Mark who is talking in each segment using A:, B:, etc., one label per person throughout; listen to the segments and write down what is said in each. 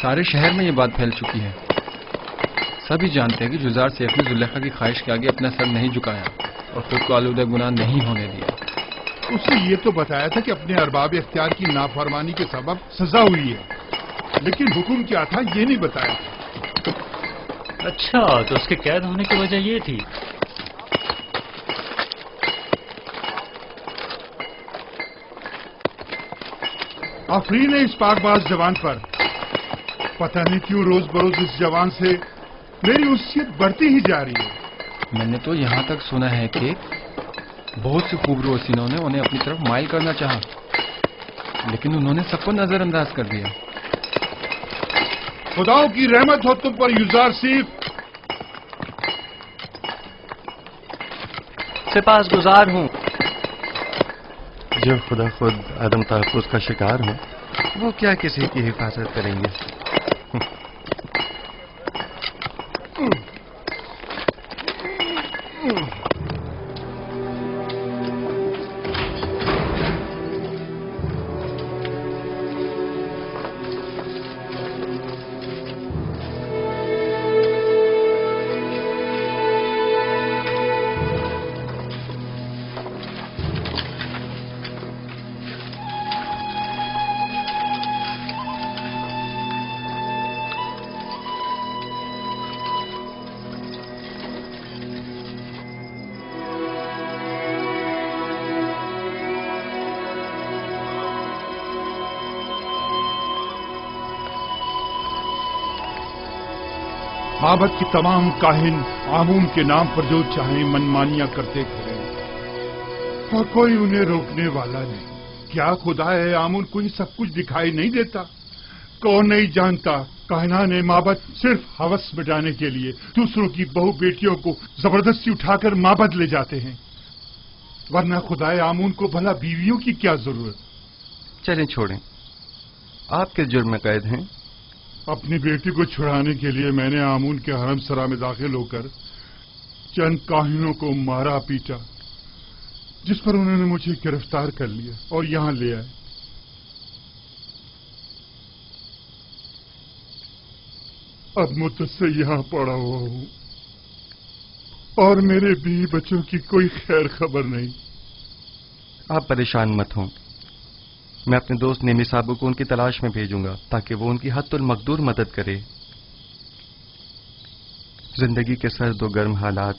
A: سارے شہر میں یہ بات پھیل چکی ہے. سبھی جانتے ہیں کہ جزار سیف نے زلیخا کی خواہش کے آگے اپنا سر نہیں جھکایا اور خود کو آلودہ گناہ نہیں ہونے دیا.
B: اس نے یہ تو بتایا تھا کہ اپنے ارباب اختیار کی نافرمانی کے سبب سزا ہوئی ہے، لیکن حکم کیا تھا یہ نہیں بتایا تھا.
C: اچھا، تو اس کے قید ہونے کی وجہ یہ تھی.
B: آفرین ہے اس پاک باز جوان پر. پتہ نہیں کیوں روز بروز اس جوان سے میری انسیت بڑھتی ہی جا رہی ہے.
A: میں نے تو یہاں تک سنا ہے کہ بہت سے خوبرو حسینوں نے انہیں اپنی طرف مائل کرنا چاہا، لیکن انہوں نے سب کو نظر انداز کر دیا.
B: خداؤں کی رحمت ہو تم پر یزار سیف.
D: سپاس گزار ہوں. جو خدا خود عدم تحفظ کا شکار ہوں وہ کیا کسی کی حفاظت کریں گے.
B: معبد کی تمام کاہن آمون کے نام پر جو چاہیں منمانیاں کرتے پھریں اور کوئی انہیں روکنے والا نہیں. کیا خدا ہے آمون کو یہ سب کچھ دکھائی نہیں دیتا؟ کون نہیں جانتا کاہنان معبد صرف ہوس مٹانے کے لیے دوسروں کی بہو بیٹیوں کو زبردستی اٹھا کر معبد لے جاتے ہیں، ورنہ خدا آمون کو بھلا بیویوں کی کیا ضرورت.
D: چلیں چھوڑیں، آپ کس جرم میں قید ہیں؟
B: اپنی بیٹی کو چھڑانے کے لیے میں نے آمون کے حرم سرا میں داخل ہو کر چند کاہنوں کو مارا پیٹا، جس پر انہوں نے مجھے گرفتار کر لیا اور یہاں لے آئے. اب مدت سے یہاں پڑا ہوا ہوں اور میرے بیوی بچوں کی کوئی خیر خبر نہیں.
D: آپ پریشان مت ہوں، میں اپنے دوست نیمی صاحب کو ان کی تلاش میں بھیجوں گا تاکہ وہ ان کی حد المقدور مدد کرے. زندگی کے سرد و گرم حالات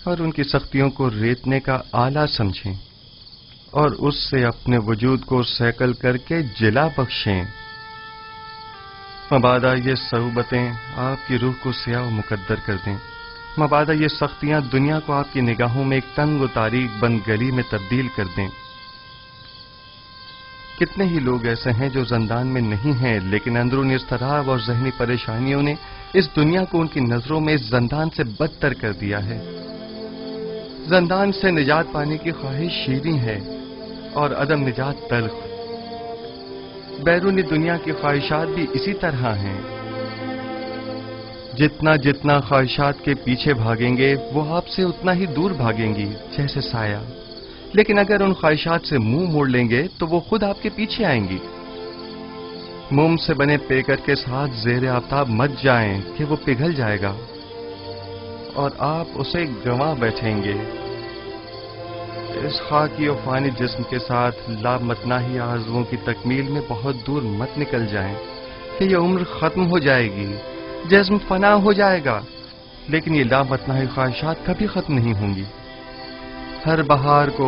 D: اور ان کی سختیوں کو ریتنے کا آلہ سمجھیں اور اس سے اپنے وجود کو سیکل کر کے جلا بخشیں. مبادا یہ صعوبتیں آپ کی روح کو سیاہ و مقدر کر دیں. مبادا یہ سختیاں دنیا کو آپ کی نگاہوں میں ایک تنگ و تاریک بند گلی میں تبدیل کر دیں. کتنے ہی لوگ ایسے ہیں جو زندان میں نہیں ہیں لیکن اندرونی اضطراب اور ذہنی پریشانیوں نے اس دنیا کو ان کی نظروں میں اس زندان سے بدتر کر دیا ہے. زندان سے نجات پانے کی خواہش شیریں ہے اور عدم نجات تلخ. بیرونی دنیا کی خواہشات بھی اسی طرح ہیں. جتنا جتنا خواہشات کے پیچھے بھاگیں گے وہ آپ سے اتنا ہی دور بھاگیں گی جیسے سایہ. لیکن اگر ان خواہشات سے منہ موڑ لیں گے تو وہ خود آپ کے پیچھے آئیں گی. موم سے بنے پیکر کے ساتھ زیر آفتاب مت جائیں کہ وہ پگھل جائے گا اور آپ اسے گنوا بیٹھیں گے. اس خاکی و فانی جسم کے ساتھ لامتناہی آرزوؤں کی تکمیل میں بہت دور مت نکل جائیں کہ یہ عمر ختم ہو جائے گی، جسم فنا ہو جائے گا، لیکن یہ لامتناہی خواہشات کبھی ختم نہیں ہوں گی. ہر بہار کو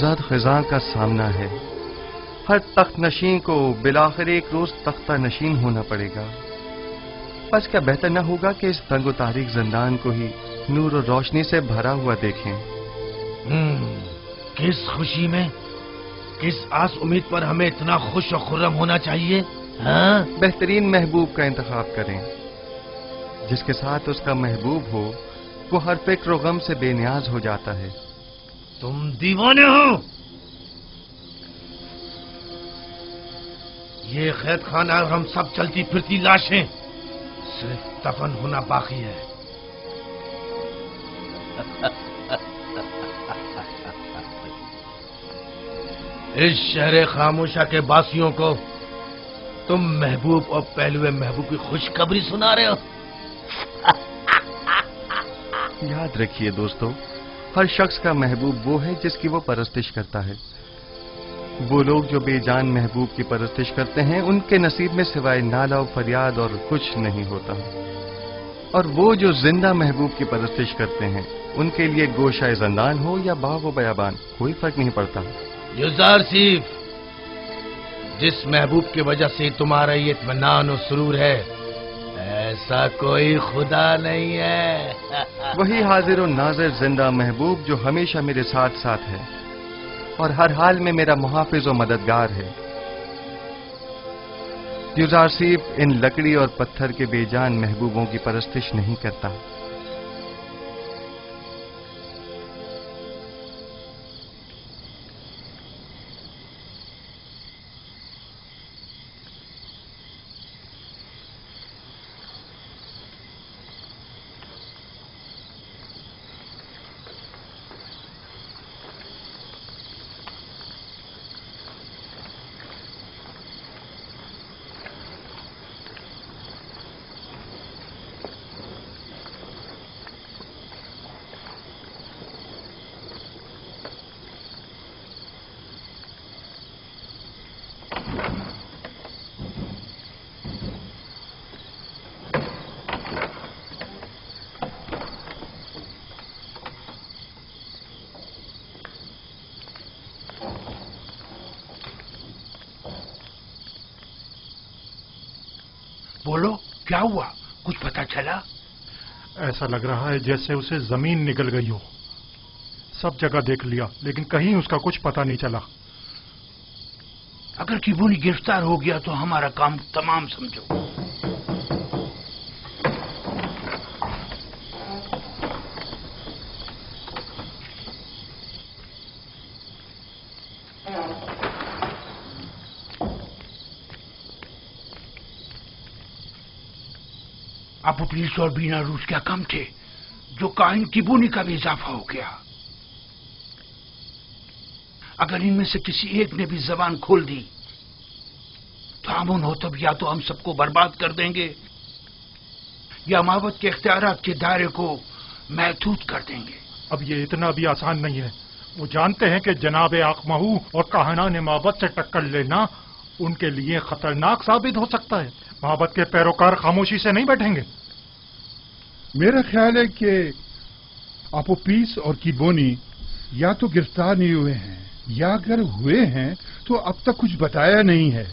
D: زد خزاں کا سامنا ہے. ہر تخت نشین کو بالآخر ایک روز تختہ نشین ہونا پڑے گا. بس کیا بہتر نہ ہوگا کہ اس تنگ و تاریک زندان کو ہی نور اور روشنی سے بھرا ہوا دیکھیں.
E: کس خوشی میں، کس آس امید پر ہمیں اتنا خوش و خرم ہونا چاہیے؟
D: بہترین محبوب کا انتخاب کریں. جس کے ساتھ اس کا محبوب ہو وہ ہر فکر و غم سے بے نیاز ہو جاتا ہے.
E: تم دیوانے ہو. یہ قید خانہ اور ہم سب چلتی پھرتی لاشیں صرف دفن ہونا باقی ہے. اس شہر خاموشہ کے باسیوں کو तुम महबूब और पहलुए महबूब की खुशखबरी सुना रहे हो।
D: याद रखिए दोस्तों, हर शख्स का महबूब वो है जिसकी वो परस्तिश करता है। वो लोग जो बेजान महबूब की परस्तिश करते हैं, उनके नसीब में सिवाय नाला और फरियाद और कुछ नहीं होता। और वो जो जिंदा महबूब की परस्तिश करते हैं, उनके लिए गोशाए ज़ंदान हो या बाग व बयाबान, कोई फर्क नहीं पड़ता।
E: युज़ारसीफ, जिस महबूब की वजह से तुम्हारा ये इत्मीनान और सुरूर है, ऐसा कोई खुदा नहीं है।
D: वही हाजिर और नाज़िर जिंदा महबूब जो हमेशा मेरे साथ साथ है और हर हाल में मेरा मुहाफिज और मददगार है। युज़ारसीफ इन लकड़ी और पत्थर के बेजान महबूबों की परस्तिश नहीं करता।
B: बोलो, क्या हुआ? कुछ पता चला? ऐसा लग रहा है जैसे उसे जमीन निगल गई हो। सब जगह देख लिया, लेकिन कहीं उसका कुछ पता नहीं चला।
F: अगर किबूनी गिरफ्तार हो गया तो हमारा काम तमाम समझो। अबू पुलिस और बीना रूस क्या कम थे, जो काहिन किबूनी का भी इजाफा हो गया। अगर इनमें से किसी एक ने भी जबान खोल दी तो आमून हो तब या तो हम सबको बर्बाद कर देंगे या माबद के इख्तियारात के दायरे को महदूद कर देंगे।
B: अब ये इतना भी आसान नहीं है। वो जानते हैं कि जनाब आकमहू और काहनान माबद से टक्कर लेना उनके लिए खतरनाक साबित हो सकता है। माबद के पैरोकार खामोशी से नहीं बैठेंगे।
G: मेरा ख्याल है कि अपोपीस और किबोनी या तो गिरफ्तार नहीं हुए हैं या अगर हुए हैं तो अब तक कुछ बताया नहीं है।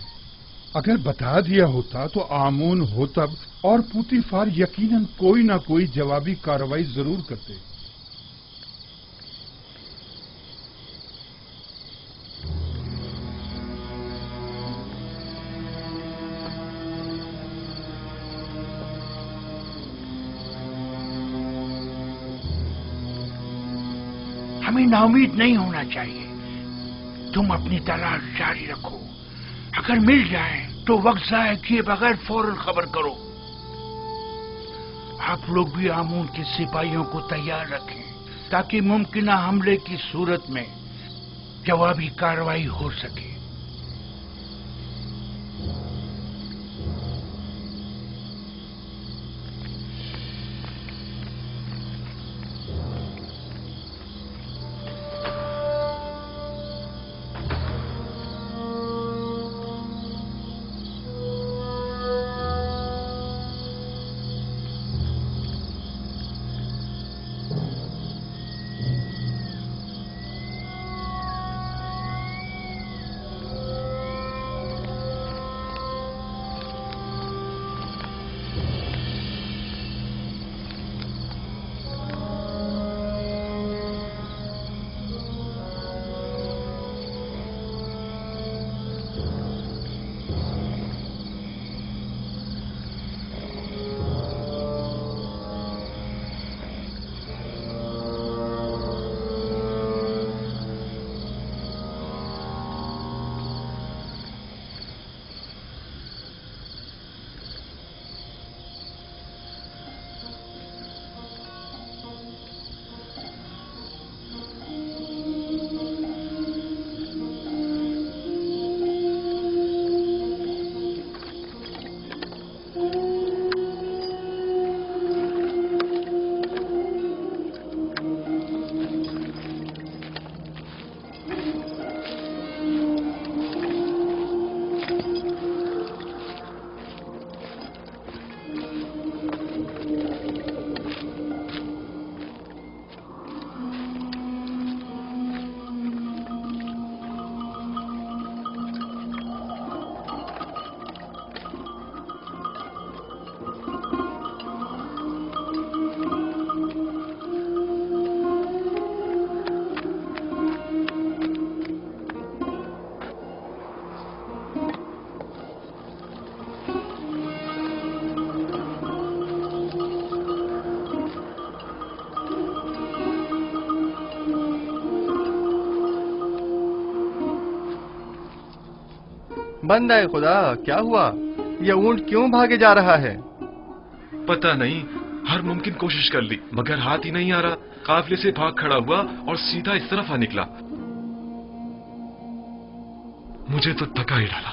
G: अगर बता दिया होता तो आमून होतब और पुतीफार यकीनन कोई ना कोई जवाबी कार्रवाई जरूर करते।
F: हमें नाउमीद नहीं होना चाहिए। तुम अपनी तलाश जारी रखो। अगर मिल जाए तो वक्त जाया किए बगैर फौरन खबर करो। आप लोग भी आमून के सिपाहियों को तैयार रखें ताकि मुमकिन हमले की सूरत में जवाबी कार्रवाई हो सके।
D: बंदा है खुदा, क्या हुआ? यह ऊंट क्यों भागे जा रहा है?
H: पता नहीं, हर मुमकिन कोशिश कर ली मगर हाथ ही नहीं आ रहा। काफिले से भाग खड़ा हुआ और सीधा इस तरफ आ निकला। मुझे तो थका ही डाला।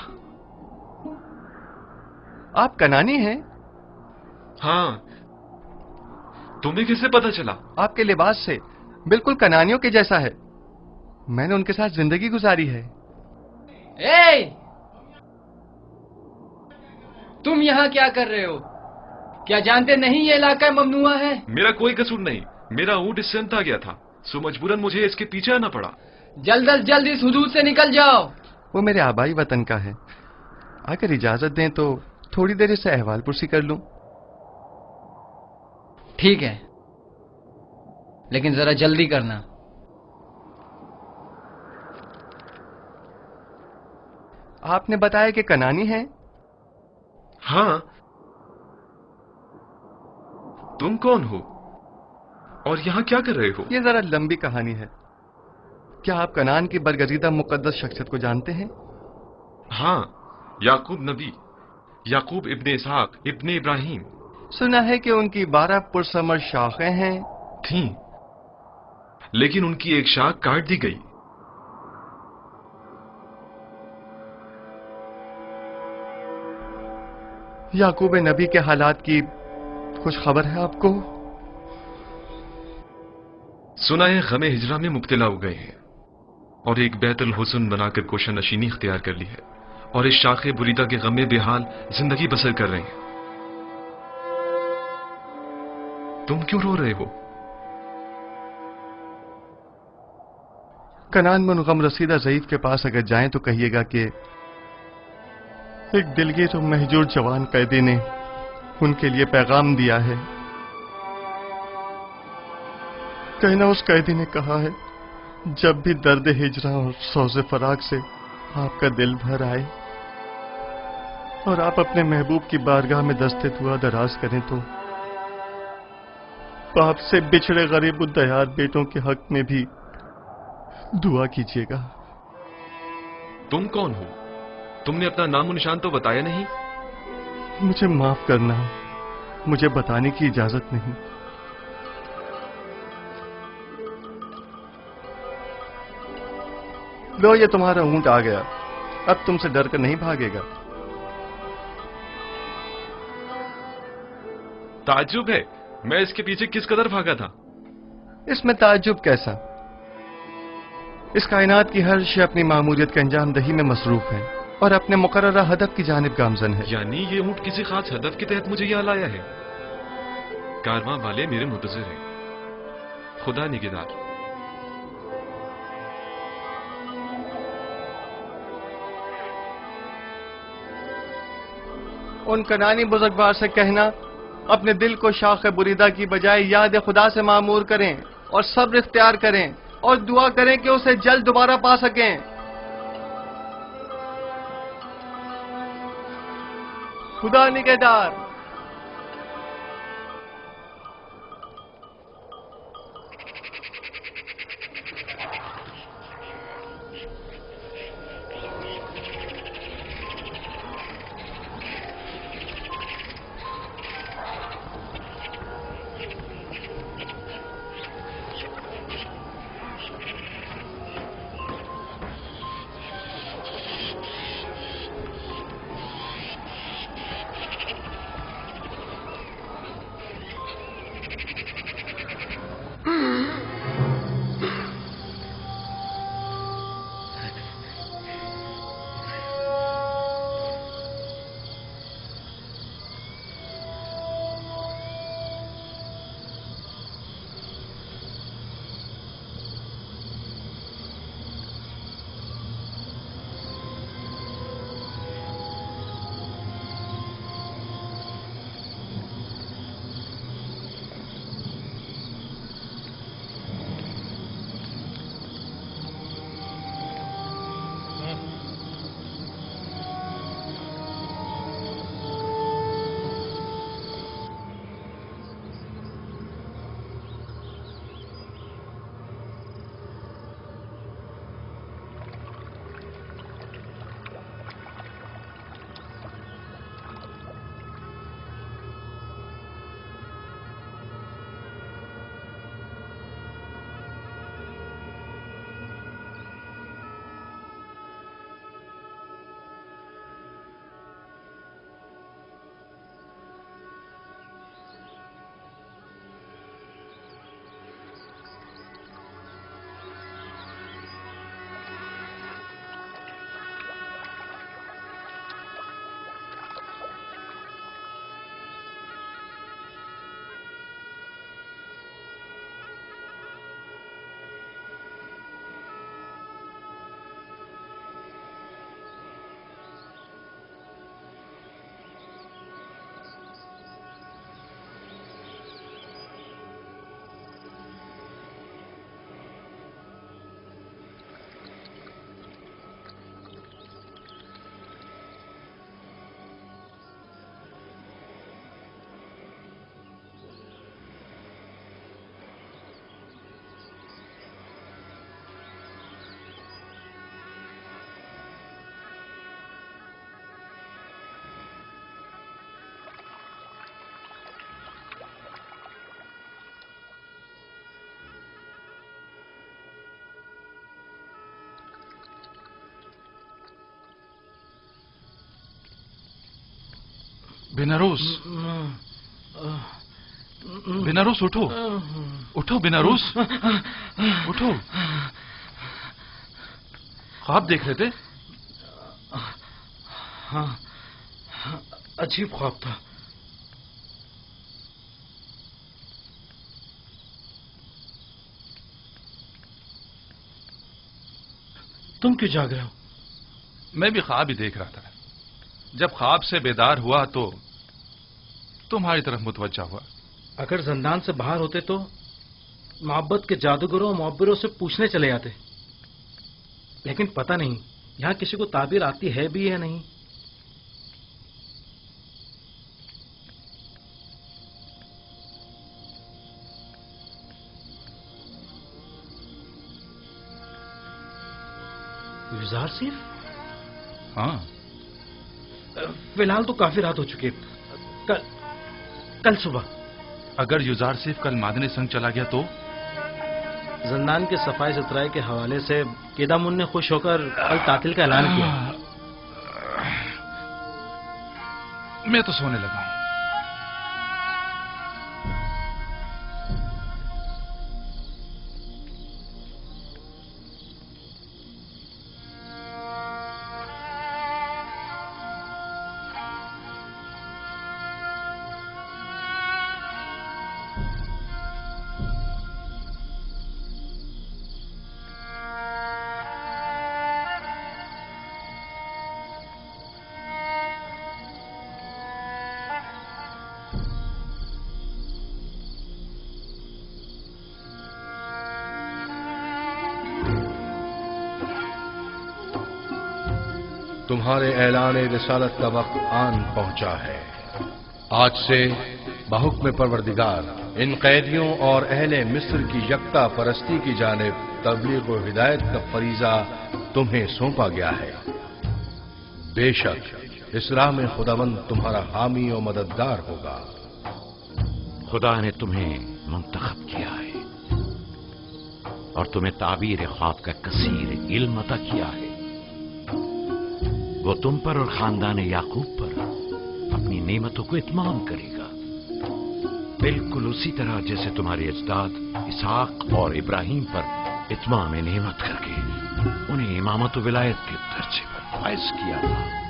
D: आप कनानी हैं?
H: हाँ, तुम्हें कैसे पता चला?
D: आपके लिबास से बिल्कुल कनानियों के जैसा है। मैंने उनके साथ जिंदगी गुजारी है।
A: ए! तुम यहाँ क्या कर रहे हो? क्या जानते नहीं ये इलाका ममनुआ है?
H: मेरा कोई कसूर नहीं, मेरा ऊंट इससे अंत आ गया था, सो मजबूरन मुझे इसके पीछे आना पड़ा।
A: जल्द अज जल्द इस हुदूद से निकल जाओ।
D: वो मेरे आबाई वतन का है। अगर इजाजत दें तो थोड़ी देर से अहवाल पुरसी कर लूं।
A: ठीक है, लेकिन जरा जल्दी करना।
D: आपने बताया कि कनानी है?
H: हाँ, तुम कौन हो और यहाँ क्या कर रहे हो?
D: ये जरा लंबी कहानी है। क्या आप कनान की बरगजीदा मुकद्दस शख्सियत को जानते हैं?
H: हाँ, याकूब नबी, याकूब इब्ने इसहाक इब्ने इब्राहिम।
D: सुना है कि उनकी 12 पुरसमर शाखें हैं।
H: थीं, लेकिन उनकी एक शाख काट दी गई।
D: याकूब नबी के हालात की कुछ खबर है आपको?
H: सुना है गमे हिजरा में मुब्तला हो गए हैं और एक बेहतुल हुस्न बनाकर कोशा नशीनी इख्तियार कर ली है और इस शाखे बुरीदा के गम में बेहाल जिंदगी बसर कर रहे हैं। तुम क्यों रो रहे हो?
D: कनान में गम रसीदा ज़ईफ के पास अगर जाएं तो कहिएगा कि एक दिलगीर और महजूर जवान कैदी ने उनके लिए पैगाम दिया है। कहना उस कैदी ने कहा है, जब भी दर्द हिजरा और सौज़े फराग से आपका दिल भर आए और आप अपने महबूब की बारगाह में दस्ते दुआ दराज करें तो बाप से बिछड़े गरीब उद्दयार बेटों के हक में भी दुआ कीजिएगा।
H: तुम कौन हो? तुमने अपना नाम और निशान तो बताया नहीं।
D: मुझे माफ करना, मुझे बताने की इजाजत नहीं। लो, ये तुम्हारा ऊंट आ गया। अब तुमसे डर कर नहीं भागेगा।
H: ताज्जुब है, मैं इसके पीछे किस कदर भागा था।
D: इसमें ताज्जुब कैसा? इस कायनात की हर शय अपनी मामूलियत के अंजाम दही में मसरूफ है और अपने मुकर्ररा हदफ की जानिब गामजन है।
H: यानी ये ऊंट किसी खास हदफ के तहत मुझे यहाँ लाया है। कारवां वाले मेरे मुंतज़िर हैं। खुदा निगहदार।
D: उन कनानी बुजुर्गवार से कहना, अपने दिल को शाख बुरीदा की बजाय याद खुदा से मामूर करें और सब्र इख्तियार करें और दुआ करें कि उसे जल्द दोबारा पा सकें। खुदा निगहदार।
I: बेनारोस, बेनारोस उठो, उठो बेनारोस, उठो। ख्वाब देख रहे थे?
E: हाँ, अजीब ख्वाब था। तुम क्यों जाग रहे हो?
I: मैं भी ख्वाब ही देख रहा था। जब ख्वाब से बेदार हुआ तो तुम्हारी तरफ मुतवज्जा हुआ।
E: अगर जिंदान से बाहर होते तो मोहब्बत के जादूगरों और मुअब्बिरों से पूछने चले जाते, लेकिन पता नहीं यहां किसी को ताबीर आती है भी या नहीं। गुजार सिर्फ?
I: हाँ,
E: फिलहाल तो काफी रात हो चुकी है। कल सुबह
I: अगर युजार सिर्फ कल मादने संग चला गया तो?
E: जिंदान के सफाई सुथराई के हवाले से केदामुन ने खुश होकर कल तातिल का ऐलान किया।
I: मैं तो सोने लगा हूं।
J: तुम्हारे ऐलान रिसालत का वक्त आन पहुंचा है। आज से बहुक्म परवरदिगार इन कैदियों और अहले मिस्र की यकता परस्ती की जानिब तबलीग व हिदायत का फरीजा तुम्हें सौंपा गया है। बेशक इस राह में खुदावंद तुम्हारा हामी और मददगार होगा।
K: खुदा ने तुम्हें मुंतखब किया है और तुम्हें ताबीर ख्वाब का कसीर इल्म अता किया है। वो तुम पर और खानदान याकूब पर अपनी नेमतों को इत्माम करेगा, बिल्कुल उसी तरह जैसे तुम्हारे अजदाद इसहाक और इब्राहिम पर इत्माम नेमत करके उन्हें इमामत विलायत के दर्जे पर फाइज किया था।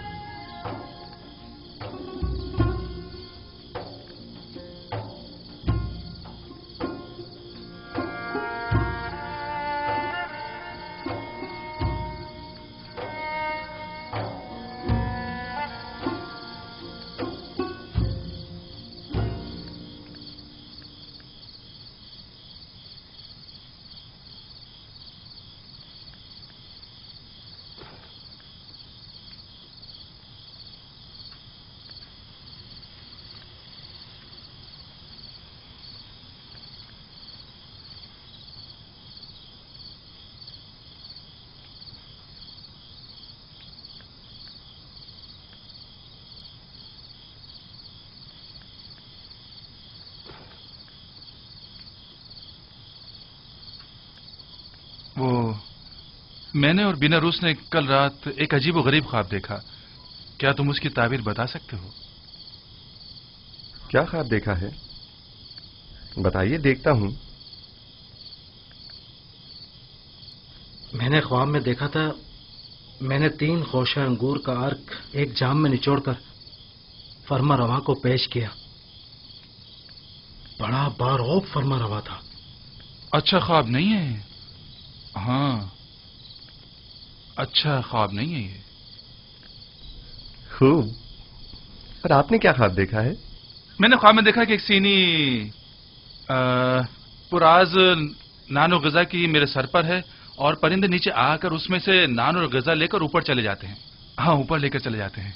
I: वो मैंने और बिनारूस ने कल रात एक अजीब व गरीब ख्वाब देखा। क्या तुम उसकी ताबीर बता सकते हो?
D: क्या ख्वाब देखा है? बताइए, देखता हूं।
E: मैंने ख्वाब में देखा था, मैंने 3 खोशे अंगूर का अर्क एक जाम में निचोड़कर फरमा रवा को पेश किया। बड़ा बारौब फरमा रवा था।
I: अच्छा ख्वाब नहीं है। हाँ, अच्छा ख्वाब नहीं है ये।
D: खूब। पर आपने क्या ख्वाब देखा है?
I: मैंने ख्वाब में देखा कि एक सीनी पुराज नानो गजा की मेरे सर पर है और परिंदे नीचे आकर उसमें से नान और गजा लेकर ऊपर चले जाते हैं। हाँ, ऊपर लेकर चले जाते हैं।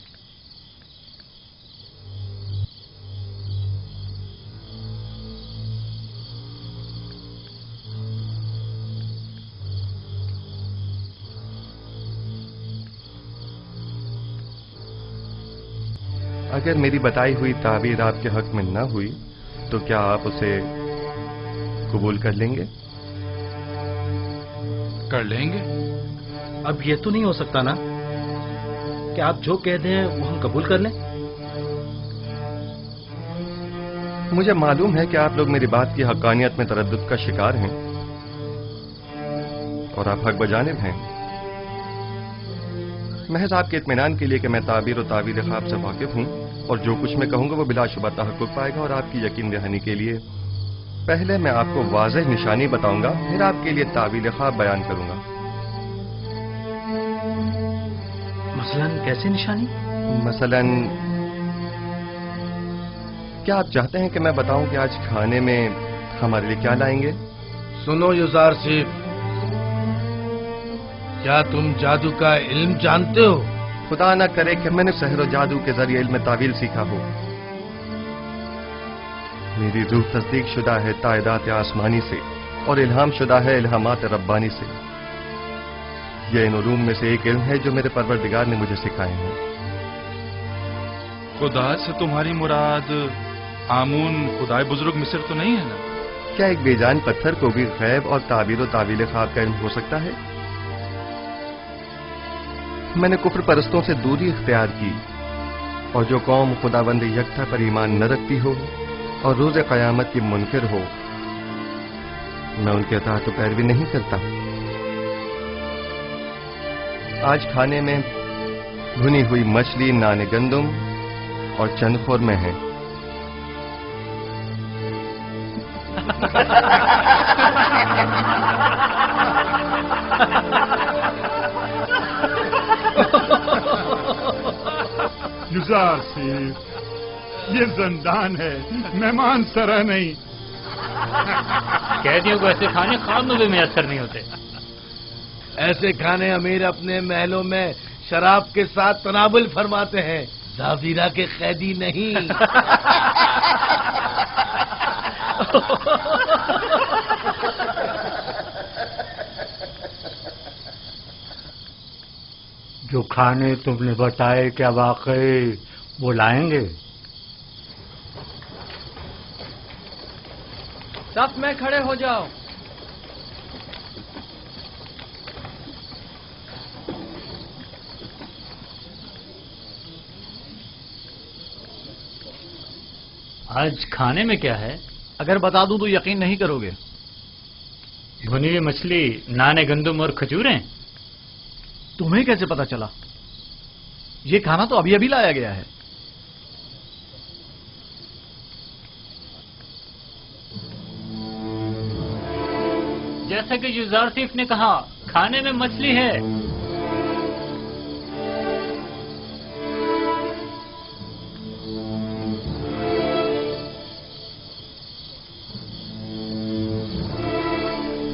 D: अगर मेरी बताई हुई ताबीर आपके हक में न हुई तो क्या आप उसे कबूल कर लेंगे?
I: कर लेंगे।
E: अब ये तो नहीं हो सकता ना कि आप जो कह दें वो हम कबूल कर लें।
D: مجھے معلوم ہے کہ آپ لوگ میری بات کی حقانیت میں تردد کا شکار ہیں اور آپ حق بجانب ہیں. محض آپ کے اطمینان کے لیے کہ میں تعبیر و تعویل خواب سے واقف ہوں اور جو کچھ میں کہوں گا وہ بلا شبہ تحقق پائے گا، اور آپ کی یقین دہانی کے لیے پہلے میں آپ کو واضح نشانی بتاؤں گا، پھر آپ کے لیے تعویل خواب بیان کروں گا.
C: مثلاً کیسے نشانی؟
D: مثلاً کیا آپ چاہتے ہیں کہ میں بتاؤں کہ آج کھانے میں ہمارے لیے کیا لائیں گے؟
E: سنو یوزارسیف، کیا تم جادو کا علم جانتے ہو؟
D: خدا نہ کرے کہ میں نے سحر و جادو کے ذریعے علم تعویل سیکھا ہو. میری روح تصدیق شدہ ہے تائیدات آسمانی سے اور الہام شدہ ہے الہامات ربانی سے. یہ ان علوم میں سے ایک علم ہے جو میرے پروردگار نے مجھے سکھائے ہیں.
I: خدا سے تمہاری مراد آمون خدائے بزرگ مصر تو نہیں ہے نا؟
D: کیا ایک بے جان پتھر کو بھی غیب اور تعبیر و تعویل خواب کا علم ہو سکتا ہے؟ میں نے کفر پرستوں سے دوری اختیار کی، اور جو قوم خداوند یکتا پر ایمان نہ رکھتی ہو اور روز قیامت کی منکر ہو، میں ان کے اطاعت و پیروی نہیں کرتا. آج کھانے میں بھنی ہوئی مچھلی، نان گندم اور چند خورمے ہیں.
B: یوزارسیف، یہ زندان ہے، مہمان سرا نہیں.
C: قیدیوں کو ایسے کھانے خواب میں بھی میسر نہیں ہوتے.
E: ایسے کھانے امیر اپنے محلوں میں شراب کے ساتھ تناول فرماتے ہیں، زاویرہ کے قیدی نہیں.
F: جو کھانے تم نے بتائے کیا واقعی وہ لائیں گے؟
A: صف میں کھڑے ہو جاؤ.
C: آج کھانے میں کیا ہے؟
A: اگر بتا دوں تو یقین نہیں کرو گے.
C: بھنی ہوئی مچھلی، نان گندم اور کھجوریں.
A: تمہیں کیسے پتا چلا؟ یہ کھانا تو ابھی ابھی لایا گیا ہے.
C: جیسا کہ یوزارسیف نے کہا، کھانے میں مچھلی ہے.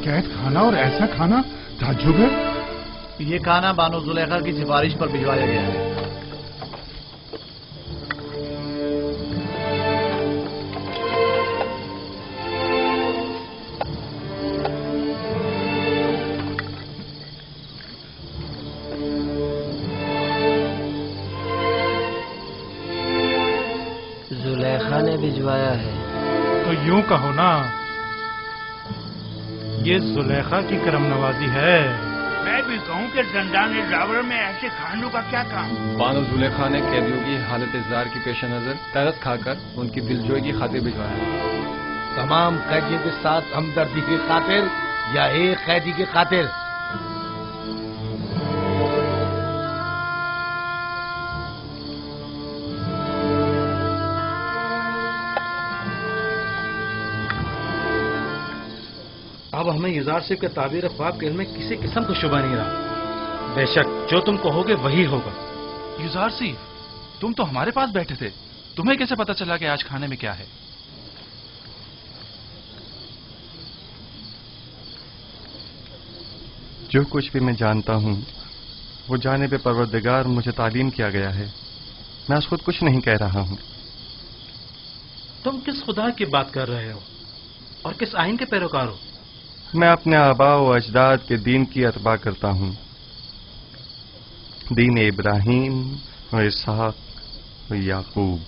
G: قید کھانا اور ایسا کھانا تعجب ہے.
A: یہ کھانا بانو زلیخا کی سفارش پر بھجوایا گیا ہے.
L: زلیخا نے بھجوایا ہے.
M: تو یوں کہو نا، یہ زلیخا کی کرم نوازی ہے.
F: میں بھی کہوں کہ زندان ڈاور میں ایسے کھانوں کا کیا کام؟
A: بانو زلیخا نے قیدیوں کی حالت اضطرار کی پیش نظر ترس کھا کر ان کی دلجوئی کی خاطر بھجوایا ہے.
E: تمام قیدیوں کے ساتھ ہمدردی کی خاطر یا ایک قیدی کی خاطر؟
N: اب ہمیں یوزارسیف کے تعبیر خواب کے علم میں کسی قسم کو شبہ نہیں رہا. بے شک جو تم کہو گے وہی ہوگا.
I: یوزارسیف، تم تو ہمارے پاس بیٹھے تھے، تمہیں کیسے پتا چلا کہ آج کھانے میں کیا ہے؟
D: جو کچھ بھی میں جانتا ہوں وہ جانب پروردگار مجھے تعلیم کیا گیا ہے. میں اس خود کچھ نہیں کہہ رہا ہوں.
N: تم کس خدا کی بات کر رہے ہو اور کس آئین کے پیروکار ہو؟
D: میں اپنے آباء و اجداد کے دین کی اتباع کرتا ہوں، دین ابراہیم و اسحاق و یعقوب.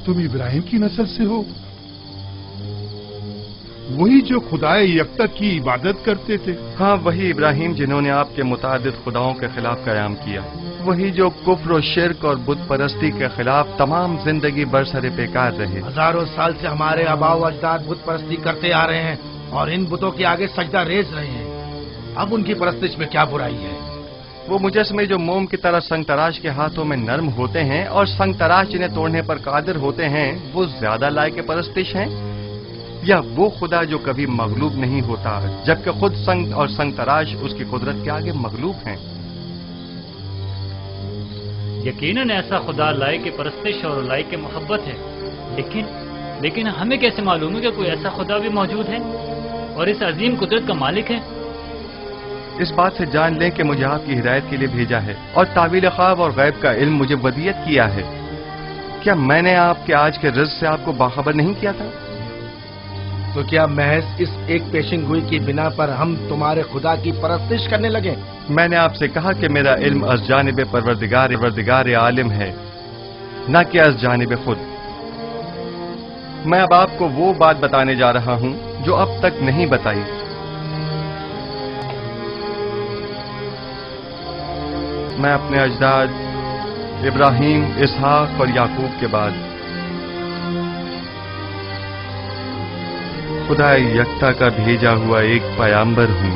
G: تم ابراہیم کی نسل سے ہو؟ वही जो खुदाए यकता की इबादत करते थे।
D: हाँ, वही इब्राहिम जिन्होंने आपके मुतादिद खुदाओं के खिलाफ कयाम किया, वही जो कुफ्र और शिर्क और बुत परस्ती के खिलाफ तमाम जिंदगी बरसरे बेकार रहे।
E: हजारों साल से हमारे आबा व अजदाद बुत परस्ती करते आ रहे हैं और इन बुतों के आगे सजदा रेज रहे हैं। अब उनकी परस्तिश में क्या बुराई है?
D: वो मुजस्मे जो मोम की तरह संग तराश के हाथों में नर्म होते हैं और संग तराश जिन्हें तोड़ने पर कादिर होते हैं, वो ज्यादा लायक परस्तिश हैं, या वो खुदा जो कभी मगलूब नहीं होता जबकि खुद संग और संग तराश उसकी कुदरत के आगे मगलूब हैं?
C: यकीनन ऐसा खुदा लायक परस्तिश और लायक मोहब्बत है, लेकिन हमें कैसे मालूम है कि कोई ऐसा खुदा भी मौजूद है और इस अजीम कुदरत का मालिक है?
D: इस बात से जान लें कि मुझे आपकी हिदायत के लिए भेजा है और तावील ख्वाब और गैब का इल्म मुझे वदियत किया है। क्या मैंने आपके आज के रिज़्क़ से आपको बाखबर नहीं किया था?
E: तो क्या महज इस एक पेशिन गोई की बिना पर हम तुम्हारे खुदा की परस्तिश करने लगे?
D: मैंने आपसे कहा कि मेरा इल्म अज़ जानिब परवरदिगार आलिम है, न कि अज़ जानिब खुद। मैं अब आपको वो बात बताने जा रहा हूं जो अब तक नहीं बताई। मैं अपने अजदाद इब्राहिम, इसहाक और याकूब के बाद खुदा यकता का भेजा हुआ एक पैगंबर हूं।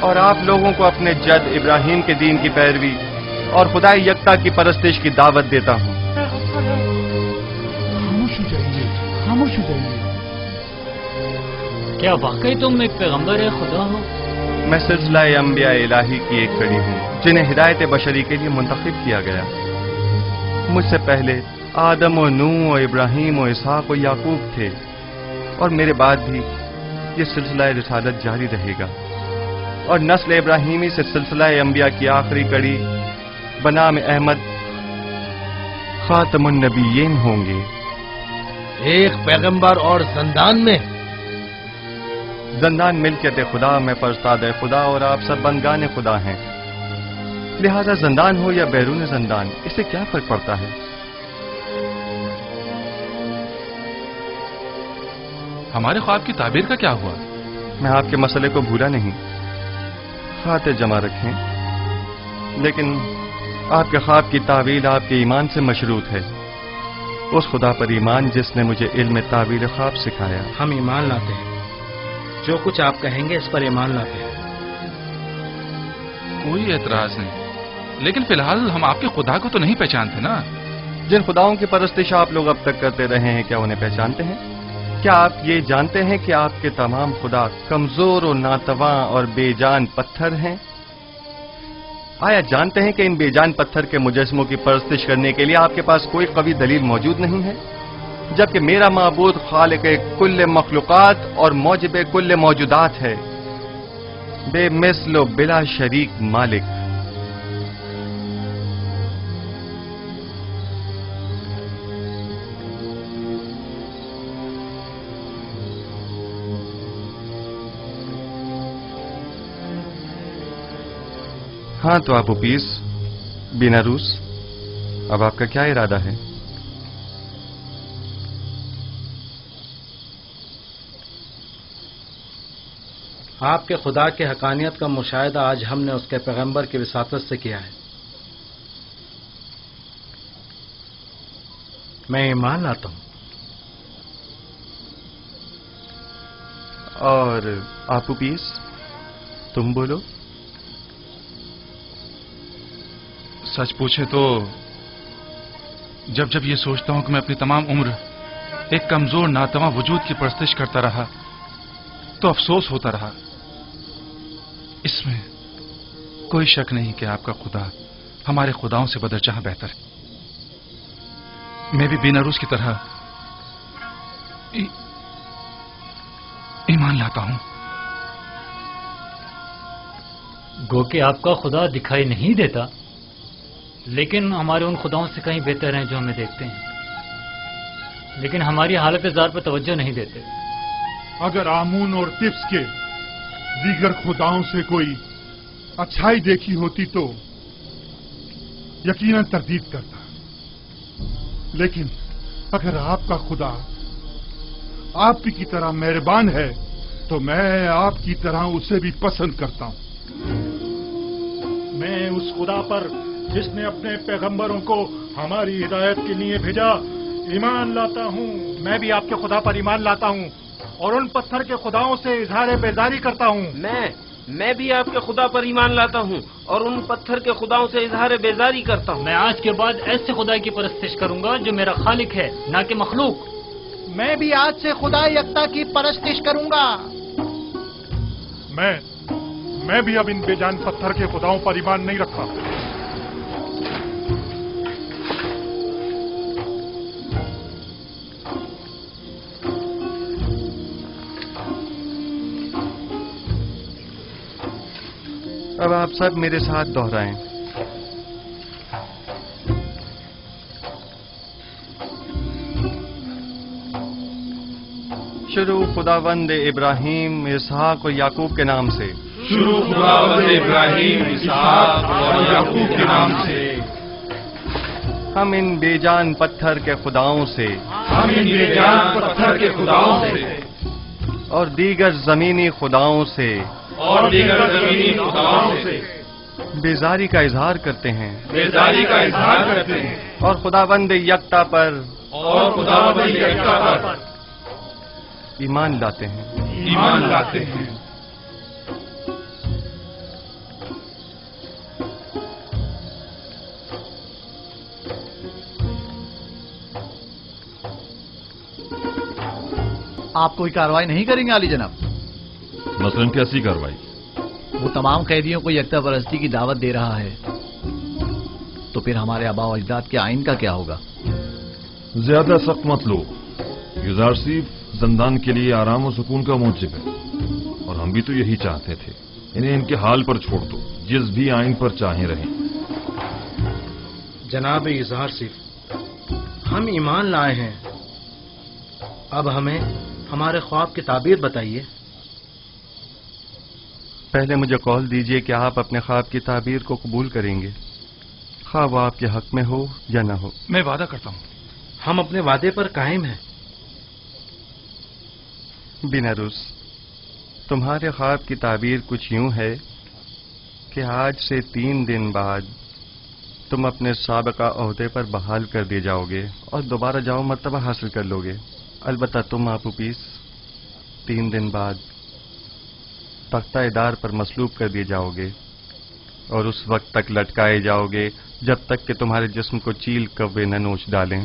D: और आप लोगों को अपने जद इब्राहिम के दीन की पैरवी और खुदा यकता की परस्तिश की दावत देता हूं।
G: खामोश हो जाइए, खामोश हो जाइए।
C: क्या वाकई तुम एक पैगंबर है खुदा हो?
D: मैं सिलसिला अंबिया इलाही की एक कड़ी हूँ जिन्हें हिदायत बशरी के लिए मुंतखब किया गया। मुझसे पहले आदम और नूह और इब्राहिम और इसहाक और याकूब थे और मेरे बाद भी ये सिलसिला रिसालत जारी रहेगा और नस्ल इब्राहिमी से सिलसिला अंबिया की आखिरी कड़ी बनाम अहमद खातमुन नबीयीन होंगे।
E: एक पैगंबर और ज़ंदान में?
D: ज़ंदान मिल्कियत खुदा में परस्ताद खुदा और आप सब बंदगान खुदा हैं, लिहाजा ज़ंदान हो या बैरून ज़ंदान, इससे क्या फर्क पड़ता है?
I: हमारे ख्वाब की ताबीर का क्या हुआ?
D: मैं आपके मसले को भूला नहीं, खाते जमा रखें, लेकिन आपके ख्वाब की तावील आपके ईमान से मशरूत है, उस खुदा पर ईमान जिसने मुझे इल्म तावील ख्वाब सिखाया।
N: हम ईमान लाते हैं, जो कुछ आप कहेंगे इस पर ईमान लाते हैं।
I: कोई एतराज नहीं, लेकिन फिलहाल हम आपके खुदा को तो नहीं पहचानते ना।
D: जिन खुदाओं की परस्तिश आप लोग अब तक करते रहे हैं, क्या उन्हें पहचानते हैं? क्या आप ये जानते हैं कि आपके तमाम खुदा कमजोर और नातवा और बेजान पत्थर हैं? आया जानते हैं कि इन बेजान पत्थर के मुजस्मों की परस्तिश करने के लिए आपके पास कोई कवी दलील मौजूद नहीं है, जबकि मेरा माबूद खालिक कुल्ले मखलूकात और मौजिब कुल्ले मौजूदात है, बेमिसल बिला शरीक मालिक। हाँ तो आप उपीस बिना रूस, अब आपका क्या इरादा है?
N: आपके खुदा के हकानियत का मुशाहिदा आज हमने उसके पैगंबर की विसातत से किया है। मैं ईमान लाता हूं।
D: और आप उपीस तुम बोलो।
I: सच पूछे तो जब जब ये सोचता हूं कि मैं अपनी तमाम उम्र एक कमजोर नातवा वजूद की परस्तिश करता रहा तो अफसोस होता रहा। इसमें कोई शक नहीं कि आपका खुदा हमारे खुदाओं से बदरजह बेहतर है। मैं भी बेनारूस की तरह ईमान लाता हूं।
C: गो कि आपका खुदा दिखाई नहीं देता, लेकिन हमारे उन खुदाओं से कहीं बेहतर हैं जो हमें देखते हैं, लेकिन हमारी हालत ज़ार पर तवज्जो नहीं देते।
G: अगर आमून और तिब्स के दीगर खुदाओं से कोई अच्छाई देखी होती तो यकीनन तरदीद करता, लेकिन अगर आपका खुदा आप की तरह मेहरबान है तो मैं आपकी तरह उसे भी पसंद करता हूं।
M: मैं उस खुदा पर जिसने अपने पैगंबरों को हमारी हिदायत के लिए भेजा ईमान लाता हूँ। मैं भी आपके खुदा पर ईमान लाता हूँ और उन पत्थर के खुदाओं से इजहार बेजारी करता हूँ।
L: मैं भी आपके खुदा पर ईमान लाता हूँ और उन पत्थर के खुदाओं से इजहार बेजारी करता हूँ।
C: मैं आज के बाद ऐसे खुदा की परस्तिश करूंगा जो मेरा खालिक है, ना कि मखलूक।
O: मैं भी आज से खुदा यकता की परस्तिश करूंगा।
M: मैं भी अब इन बेजान पत्थर के खुदाओं पर ईमान नहीं रखता।
D: अब आप सब मेरे साथ दोहराएं। शुरू खुदावंद इब्राहिम, इसहाक और याकूब के नाम से।
B: शुरू खुदावंद इब्राहिम, इसहाक और याकूब के नाम से।
D: हम इन बेजान पत्थर के खुदाओं से और दीगर जमीनी खुदाओं से बेजारी का इजहार करते हैं और खुदावंद यकता पर ईमान लाते हैं।
O: आप कोई कार्रवाई नहीं करेंगे आली जनाब?
P: मसलन कैसी कार्रवाई?
O: वो तमाम कैदियों को यकता परस्ती की दावत दे रहा है, तो फिर हमारे आबा व अजदाद के आइन का क्या होगा?
P: ज्यादा सख्त मत लो। युजार सिर्फ जिंदान के लिए आराम और सुकून का मौजिब है, और हम भी तो यही चाहते थे। इन्हें इनके हाल पर छोड़ दो, जिस भी आइन पर चाहे रहें।
N: जनाब इजहार सिर्फ, हम ईमान लाए हैं, अब हमें हमारे ख्वाब की ताबीर बताइए।
D: पहले मुझे कौल दीजिए कि आप अपने ख्वाब की ताबीर को कबूल करेंगे, ख्वाब वो आपके हक में हो या न हो।
I: मैं वादा करता हूँ।
N: हम अपने वादे पर कायम हैं।
D: बिनारुस, तुम्हारे ख्वाब की ताबीर कुछ यूं है कि आज से 3 दिन बाद तुम अपने साबिका ओहदे पर बहाल कर दिए जाओगे और दोबारा जाओ मर्तबा हासिल कर लोगे। अलबत्ता तुम आपूपीस 3 दिन बाद तख्ता इदार पर मसलूब कर दिए जाओगे और उस वक्त तक लटकाए जाओगे जब तक कि तुम्हारे जिस्म को चील कव्वे न नोच डालें।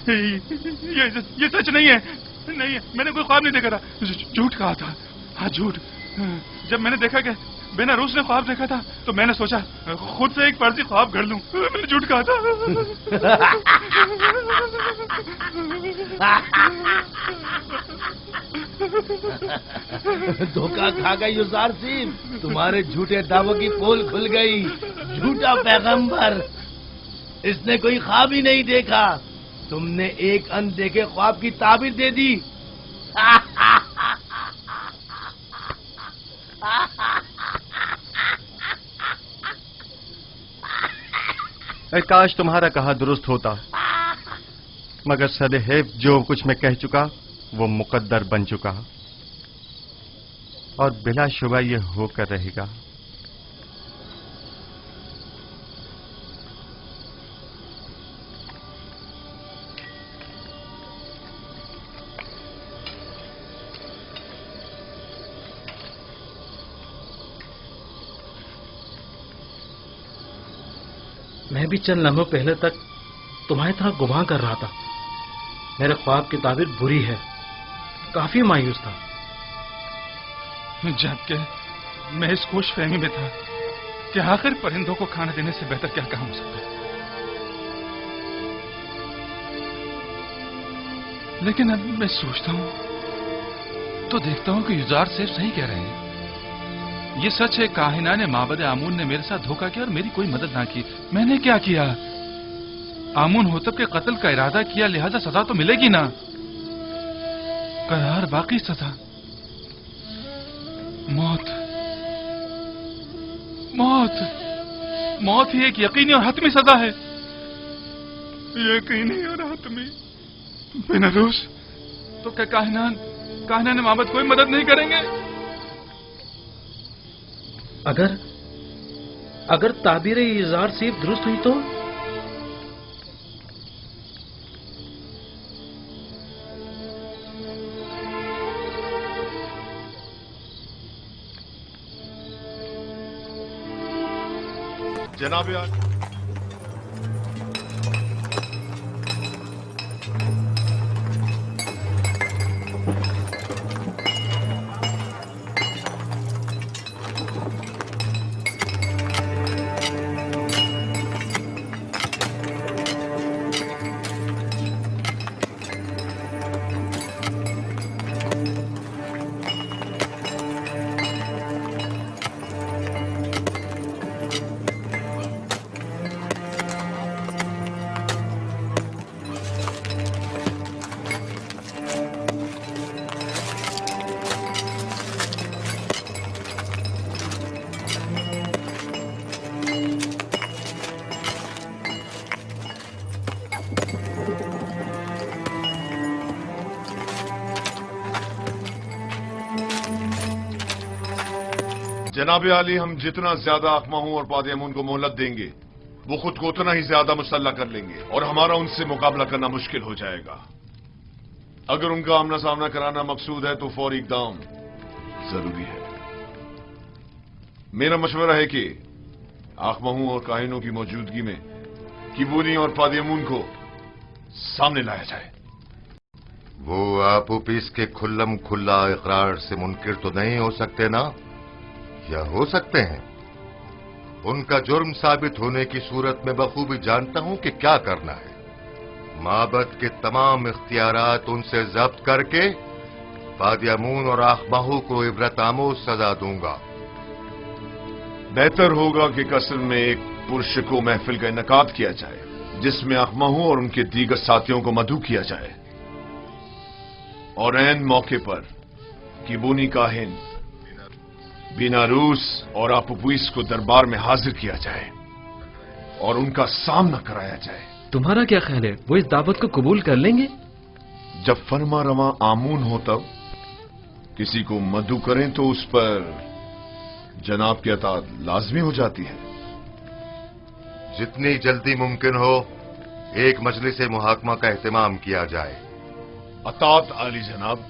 I: नहीं, ये सच नहीं है। नहीं, मैंने कोई ख्वाब नहीं देखा था। झूठ कहा था। हाँ, झूठ। जब मैंने देखा कि बेनारूस ने ख्वाब देखा था तो मैंने सोचा खुद से एक फर्जी ख्वाब घर लूं। मैंने झूठ कहा था।
E: धोखा खा गई युजार सिंह, तुम्हारे झूठे दावों की पोल खुल गई। झूठा पैगंबर, इसने कोई ख्वाब ही नहीं देखा। तुमने एक अनदेखे ख्वाब की ताबीर दे दी।
D: काश तुम्हारा कहा दुरुस्त होता, मगर सदैव जो कुछ मैं कह चुका वो मुकद्दर बन चुका और बिला शुबा ये होकर रहेगा।
N: मैं भी चंद लम्हों पहले तक तुम्हारी तरह गुमान कर रहा था। मेरे ख्वाब की ताबीर बुरी है, काफी मायूस था।
I: जबकि मैं इस खुश फहमी में था कि आखिर परिंदों को खाना देने से बेहतर क्या काम हो सकता है। लेकिन अब मैं सोचता हूं तो देखता हूं कि युजार सिर्फ सही कह रहे हैं। ये सच है, काहिना ने माबद आमून ने मेरे साथ धोखा किया और मेरी कोई मदद ना की। मैंने क्या किया? आमून होतब के कत्ल का इरादा किया, लिहाजा सजा तो मिलेगी ना। करार बाकी सजा मौत। मौत मौत ही एक यकीनी और हतमी सजा है। यकीनी और हतमी। बेनारूस, तो क्या काहिना ने माबद कोई मदद नहीं करेंगे?
N: अगर ताबीर इज़ार सिर्फ दुरुस्त हुई तो?
Q: जनाब जनाब आली, हम जितना ज्यादा अखमाहू और पादयामून को मोहलत देंगे वो खुद को उतना ही ज्यादा मुसल्लह कर लेंगे और हमारा उनसे मुकाबला करना मुश्किल हो जाएगा। अगर उनका आमना सामना कराना मकसूद है तो फौरी इकदाम जरूरी है। मेरा मशवरा है कि अखमाहू और काहिनों की मौजूदगी में किबूनी और पादयामून को सामने लाया जाए।
J: वो आपूपीस के खुल्लम खुल्ला इकरार से मुनकिर तो नहीं हो सकते ना, या हो सकते हैं? उनका जुर्म साबित होने की सूरत में बखूबी जानता हूं कि क्या करना है। माबद के तमाम इख्तियारात उनसे जब्त करके पादयामून और अखमाहू को इबरत आमोज सजा दूंगा।
Q: बेहतर होगा कि कसर में एक पुरशको महफिल का इनकाद किया जाए जिसमें अखमाहू और उनके दीगर साथियों को मदऊ किया जाए और ऐन मौके पर किबूनी काहिन बीनारूस और आपूपीस को दरबार में हाजिर किया जाए और उनका सामना कराया जाए।
R: तुम्हारा क्या ख्याल है, वो इस दावत को कबूल कर लेंगे?
Q: जब फरमा रवा आमून हो तब किसी को मदऊ करें तो उस पर जनाब की अताअत लाजमी हो जाती है।
J: जितनी जल्दी मुमकिन हो एक मजलिस मुहाकमा का एहतमाम किया जाए।
Q: अताअत आली जनाब।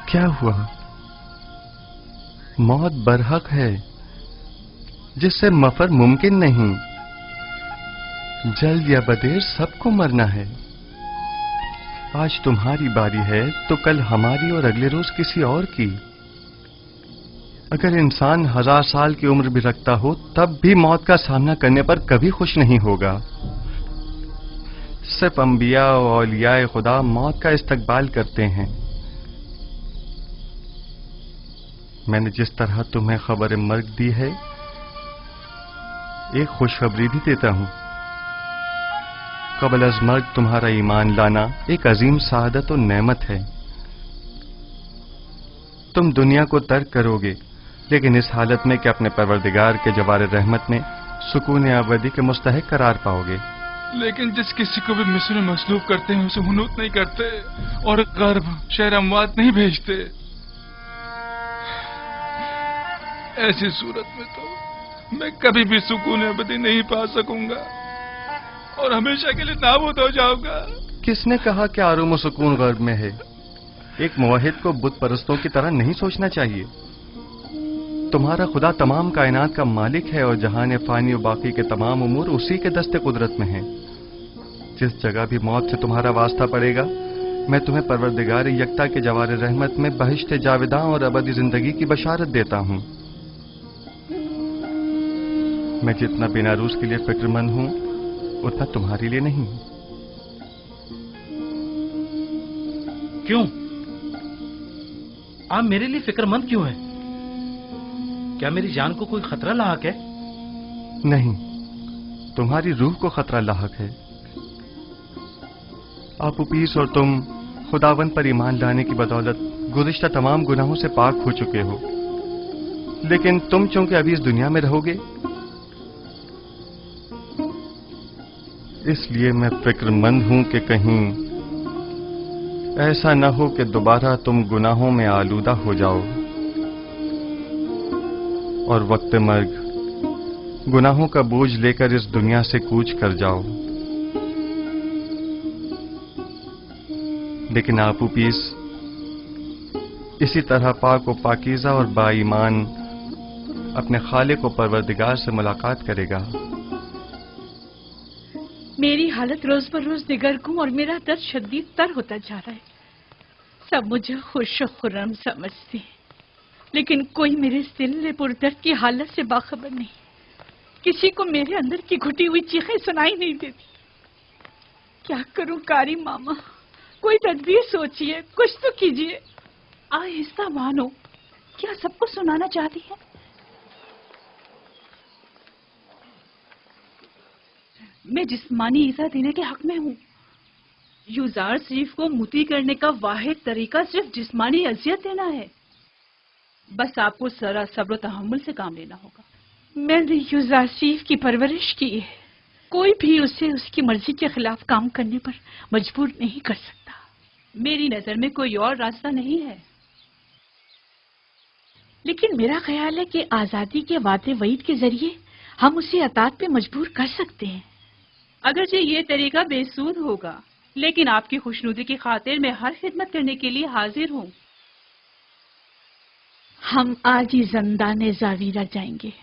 D: क्या हुआ? मौत बरहक है जिससे मफर मुमकिन नहीं। जल्द या बदेर सबको मरना है। आज तुम्हारी बारी है तो कल हमारी और अगले रोज किसी और की। अगर इंसान 1000 साल की उम्र भी रखता हो तब भी मौत का सामना करने पर कभी खुश नहीं होगा। सिर्फ अंबिया और औलियाए खुदा मौत का इस्तकबाल करते हैं। मैंने जिस तरह तुम्हें खबर मर्ग दी है, एक खुशखबरी भी देता हूं। कबल अज मर्ग तुम्हारा ईमान लाना एक अजीम सआदत और नेमत है। तुम दुनिया को तर्क करोगे, लेकिन इस हालत में कि अपने परवरदिगार के जवार रहमत में सुकून अबदी के मुस्तहिक करार पाओगे।
I: लेकिन जिस किसी को भी मिस्र में मसलूब करते हैं उसे हुनूत नहीं करते और गर्भ शहर अमवात नहीं भेजते। ऐसी सूरत में तो मैं कभी भी सुकून अबदी नहीं पा सकूंगा और हमेशा के लिए नाबूद हो जाऊंगा।
D: किसने कहा कि आराम और सुकून गर्भ में है? एक मुवहिद को बुत परस्तों की तरह नहीं सोचना चाहिए। तुम्हारा खुदा तमाम कायनात का मालिक है और जहान फानी और बाकी के तमाम उमूर उसी के दस्ते कुदरत में हैं। जिस जगह भी मौत से तुम्हारा वास्ता पड़ेगा, मैं तुम्हें परवरदिगार यकता के जवार रहमत में बहिश्त जावेदां और अबदी जिंदगी की बशारत देता हूं। मैं जितना बेनारूस के लिए फिक्रमंद हूं, उतना तुम्हारे लिए नहीं।
N: क्यों? आप मेरे लिए फिक्रमंद क्यों हैं? क्या मेरी जान को कोई खतरा लाहक है?
D: नहीं, तुम्हारी रूह को खतरा लाहक है। आप उपीस और तुम खुदावन पर ईमान लाने की बदौलत गुज़िश्ता तमाम गुनाहों से पाक हो चुके हो, लेकिन तुम चूंकि अभी इस दुनिया में रहोगे, इसलिए मैं फिक्रमंद हूं कि कहीं ऐसा न हो कि दोबारा तुम गुनाहों में आलूदा हो जाओ और वक्त मर्ग गुनाहों का बोझ लेकर इस दुनिया से कूच कर जाओ। लेकिन आपू पीस इसी तरह पाक व पाकीज़ा और बाईमान अपने खालिक व परवरदिगार से मुलाकात करेगा।
S: मेरी हालत रोज पर रोज निगरगुम और मेरा दर्द शदीद तर होता जा रहा है। सब मुझे खुश और खुर्रम समझते हैं, लेकिन कोई मेरे इस दिल पुरदर्द की हालत से बाखबर नहीं। किसी को मेरे अंदर की घुटी हुई चीखें सुनाई नहीं देती। क्या करूं कारी मामा? कोई तदबीर सोचिए, कुछ तो कीजिए। आहिस्ता मानो, क्या सबको सुनाना चाहती है? मैं जिस्मानी ईज़ा देने के हक में हूँ। यूजार शरीफ को मुती करने का वाहिद तरीका सिर्फ जिस्मानी अजियत देना है। बस आपको सरा सब्र तहम्मुल से काम लेना होगा। मैंने यूजार शरीफ की परवरिश की है। कोई भी उसे उसकी मर्जी के खिलाफ काम करने पर मजबूर नहीं कर सकता। मेरी नजर में कोई और रास्ता नहीं है। लेकिन मेरा ख्याल है कि आजादी के वादे वईद के जरिए हम उसे अतात पे मजबूर कर सकते हैं। अगरचे ये तरीका बेसूद होगा, लेकिन आपकी खुशनुदी की खातिर मैं हर खिदमत करने के लिए हाजिर हूँ। हम आज ही ज़ंदाने ज़ावीरा जाएंगे।